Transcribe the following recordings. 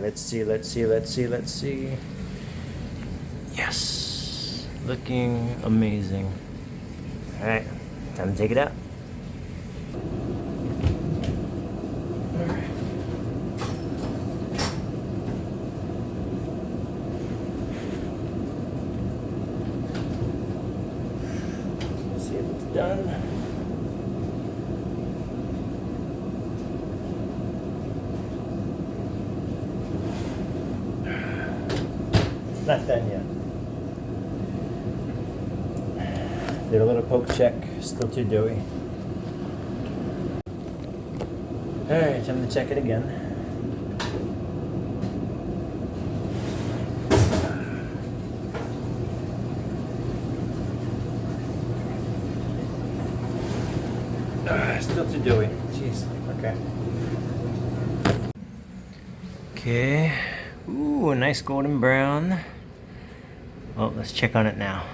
let's see. Yes, looking amazing. All right, time to take it out. See if it's done. Not done yet. Did a little poke check, still too doughy. Alright, time to check it again. Still too doughy. Jeez, okay. Okay. Ooh, a nice golden brown. Well, let's check on it now.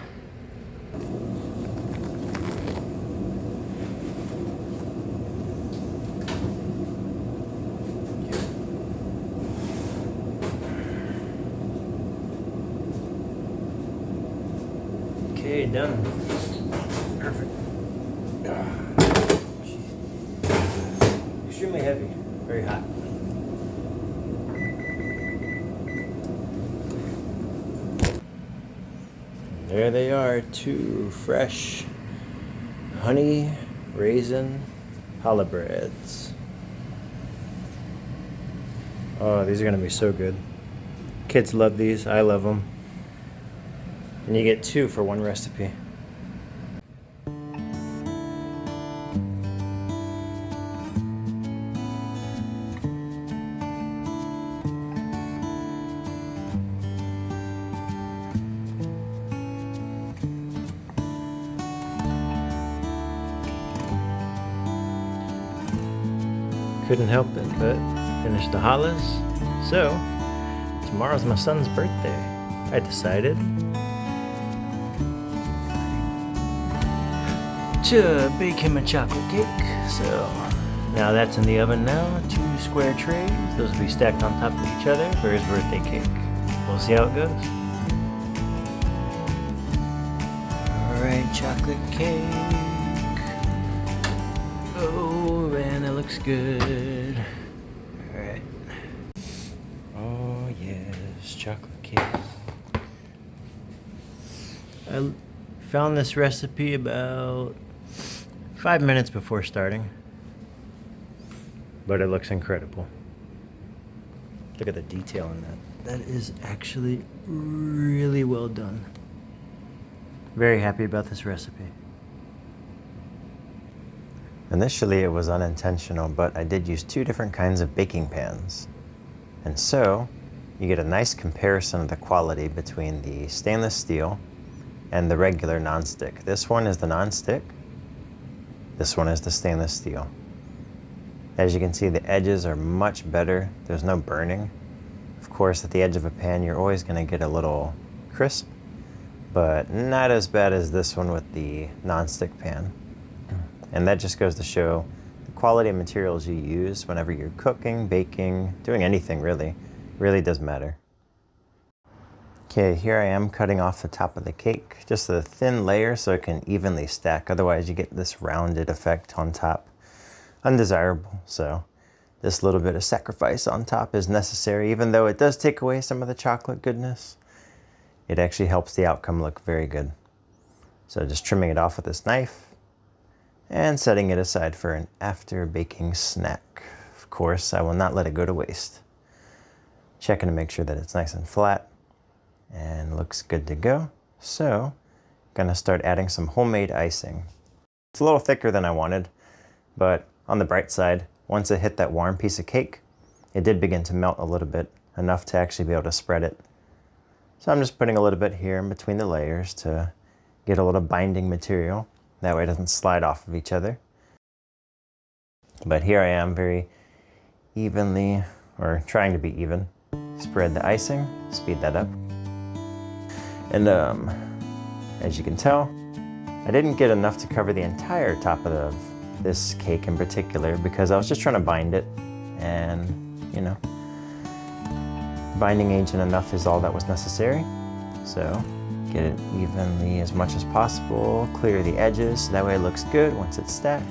Okay, done. Perfect. Extremely heavy, very hot. There they are, 2 fresh honey raisin challah breads. Oh, these are gonna be so good. Kids love these, I love them. And you get 2 for 1 recipe. Couldn't help it but finish the challahs. So, tomorrow's my son's birthday. I decided to bake him a chocolate cake. So, now that's in the oven now. 2 square trays. Those will be stacked on top of each other for his birthday cake. We'll see how it goes. Alright, chocolate cake. Oh man, that looks good. Alright. Oh yes, chocolate cake. I found this recipe about 5 minutes before starting. But it looks incredible. Look at the detail in that. That is actually really well done. Very happy about this recipe. Initially it was unintentional, but I did use 2 different kinds of baking pans. And so, you get a nice comparison of the quality between the stainless steel and the regular nonstick. This one is the nonstick, this one is the stainless steel. As you can see, the edges are much better, there's no burning. Of course, at the edge of a pan, you're always gonna get a little crisp, but not as bad as this one with the nonstick pan. And that just goes to show the quality of materials you use whenever you're cooking, baking, doing anything really does matter. Okay, here I am cutting off the top of the cake, just a thin layer so it can evenly stack. Otherwise you get this rounded effect on top. Undesirable, so this little bit of sacrifice on top is necessary. Even though it does take away some of the chocolate goodness, it actually helps the outcome look very good. So just trimming it off with this knife and setting it aside for an after baking snack. Of course, I will not let it go to waste. Checking to make sure that it's nice and flat and looks good to go. So, gonna start adding some homemade icing. It's a little thicker than I wanted, but on the bright side, once it hit that warm piece of cake, it did begin to melt a little bit, enough to actually be able to spread it. So I'm just putting a little bit here in between the layers to get a little binding material. That way it doesn't slide off of each other. But here I am very evenly, or trying to be even, spread the icing, speed that up. And as you can tell, I didn't get enough to cover the entire top of this cake in particular because I was just trying to bind it and, you know, Binding agent enough is all that was necessary. So get it evenly as much as possible, clear the edges, so that way it looks good once it's stacked.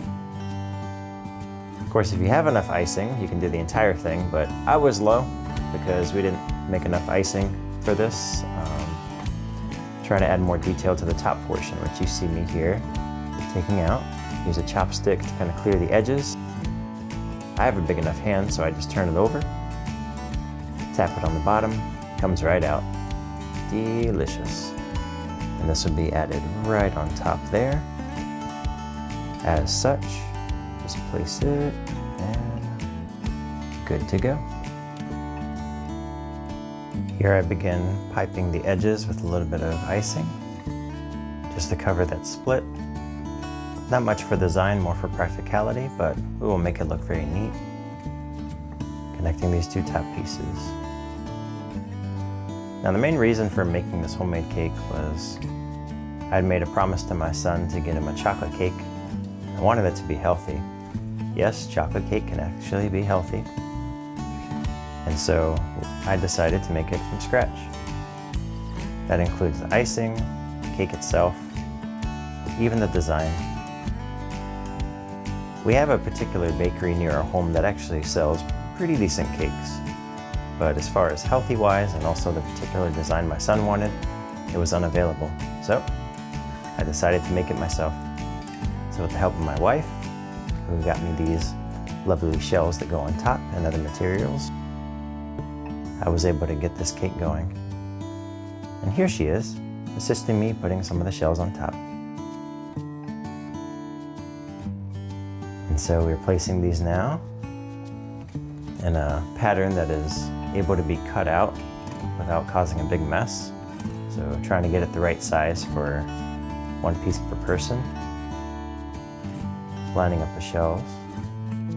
Of course, if you have enough icing, you can do the entire thing, but I was low because we didn't make enough icing for this. Trying to add more detail to the top portion, which you see me here taking out. Use a chopstick to kind of clear the edges. I have a big enough hand, so I just turn it over, tap it on the bottom, comes right out. Delicious. And this will be added right on top there. As such, just place it and good to go. Here I begin piping the edges with a little bit of icing, just to cover that split. Not much for design, more for practicality, but we will make it look very neat. Connecting these two top pieces. Now the main reason for making this homemade cake was I'd made a promise to my son to get him a chocolate cake. I wanted it to be healthy. Yes, chocolate cake can actually be healthy. And so I decided to make it from scratch. That includes the icing, the cake itself, even the design. We have a particular bakery near our home that actually sells pretty decent cakes. But as far as healthy-wise and also the particular design my son wanted, it was unavailable. So I decided to make it myself. So with the help of my wife, who got me these lovely shells that go on top and other materials, I was able to get this cake going. And here she is, assisting me putting some of the shells on top. And so we're placing these now in a pattern that is able to be cut out without causing a big mess. So trying to get it the right size for one piece per person. Lining up the shells.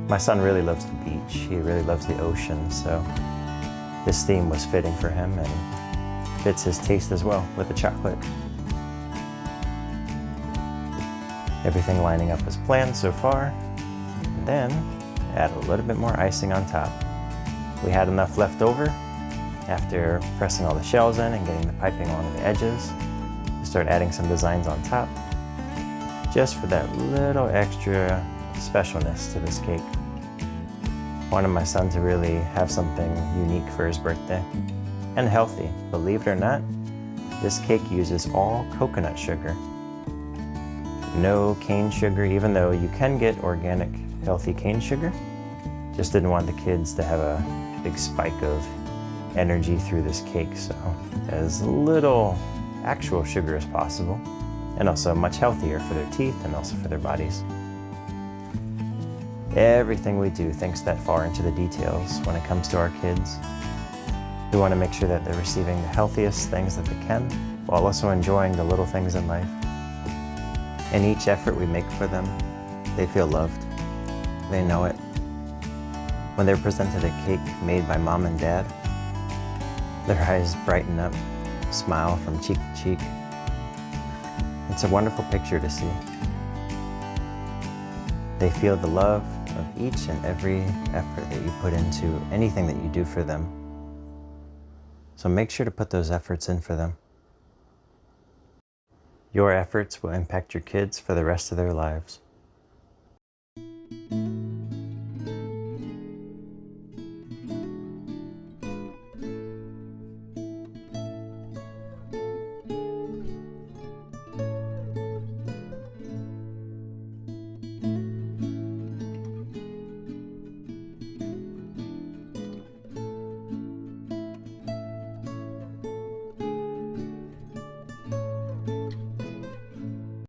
My son really loves the beach. He really loves the ocean, so this theme was fitting for him and fits his taste as well with the chocolate. Everything lining up as planned so far. And then add a little bit more icing on top. We had enough left over after pressing all the shells in and getting the piping along the edges to start adding some designs on top, just for that little extra specialness to this cake. Wanted my son to really have something unique for his birthday and healthy. Believe it or not, this cake uses all coconut sugar. No cane sugar, even though you can get organic, healthy cane sugar. Just didn't want the kids to have a big spike of energy through this cake, so as little actual sugar as possible, and also much healthier for their teeth and also for their bodies. Everything we do thinks that far into the details when it comes to our kids. We want to make sure that they're receiving the healthiest things that they can, while also enjoying the little things in life. In each effort we make for them, they feel loved. They know it. When they're presented a cake made by mom and dad, their eyes brighten up, smile from cheek to cheek. It's a wonderful picture to see. They feel the love of each and every effort that you put into anything that you do for them. So make sure to put those efforts in for them. Your efforts will impact your kids for the rest of their lives.